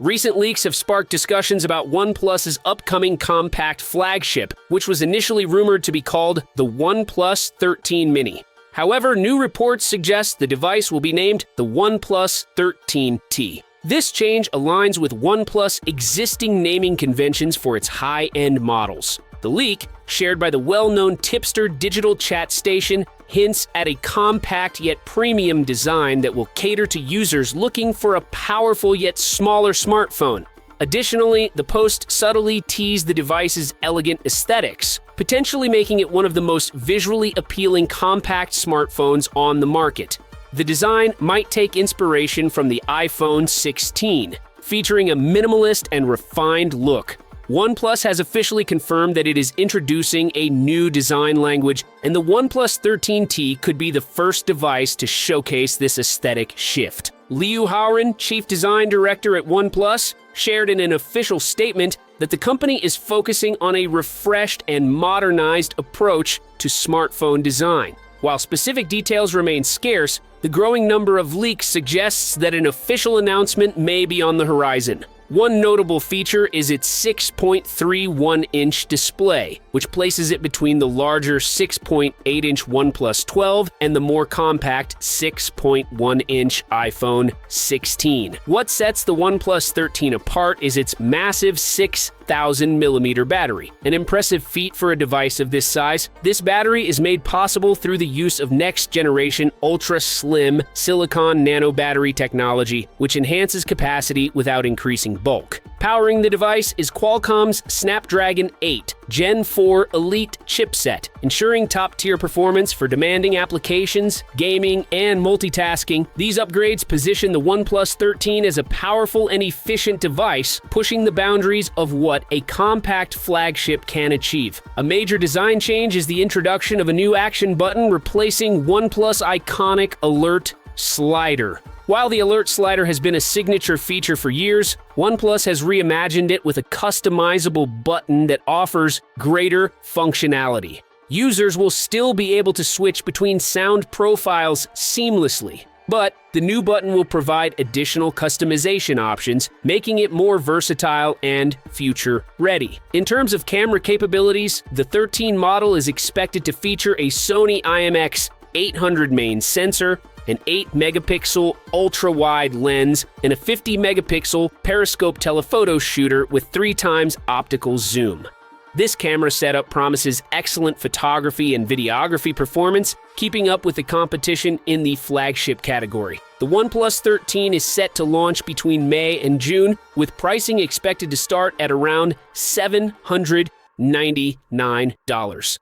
Recent leaks have sparked discussions about OnePlus's upcoming compact flagship, which was initially rumored to be called the OnePlus 13 Mini. However, new reports suggest the device will be named the OnePlus 13T. This change aligns with OnePlus' existing naming conventions for its high-end models. The leak, shared by the well-known tipster digital chat station, hints at a compact yet premium design that will cater to users looking for a powerful yet smaller smartphone. Additionally, the post subtly teased the device's elegant aesthetics, potentially making it one of the most visually appealing compact smartphones on the market. The design might take inspiration from the iPhone 16, featuring a minimalist and refined look. OnePlus has officially confirmed that it is introducing a new design language, and the OnePlus 13T could be the first device to showcase this aesthetic shift. Liu Haoran, chief design director at OnePlus, shared in an official statement that the company is focusing on a refreshed and modernized approach to smartphone design. While specific details remain scarce, the growing number of leaks suggests that an official announcement may be on the horizon. One notable feature is its 6.31-inch display, which places it between the larger 6.8-inch OnePlus 12 and the more compact 6.1-inch iPhone 16. What sets the OnePlus 13 apart is its massive 6,000mm battery, an impressive feat for a device of this size. This battery is made possible through the use of next-generation ultra-slim silicon nano battery technology, which enhances capacity without increasing bulk. Powering the device is Qualcomm's Snapdragon 8 Gen 4 Elite Chipset, ensuring top-tier performance for demanding applications, gaming, and multitasking. These upgrades position the OnePlus 13 as a powerful and efficient device, pushing the boundaries of what a compact flagship can achieve. A major design change is the introduction of a new action button replacing OnePlus' iconic Alert slider. While the Alert slider has been a signature feature for years, OnePlus has reimagined it with a customizable button that offers greater functionality. Users will still be able to switch between sound profiles seamlessly, but the new button will provide additional customization options, making it more versatile and future-ready. In terms of camera capabilities, the 13 model is expected to feature a Sony IMX 800 main sensor, an 8-megapixel ultra-wide lens, and a 50-megapixel periscope telephoto shooter with 3x optical zoom. This camera setup promises excellent photography and videography performance, keeping up with the competition in the flagship category. The OnePlus 13 is set to launch between May and June, with pricing expected to start at around $799.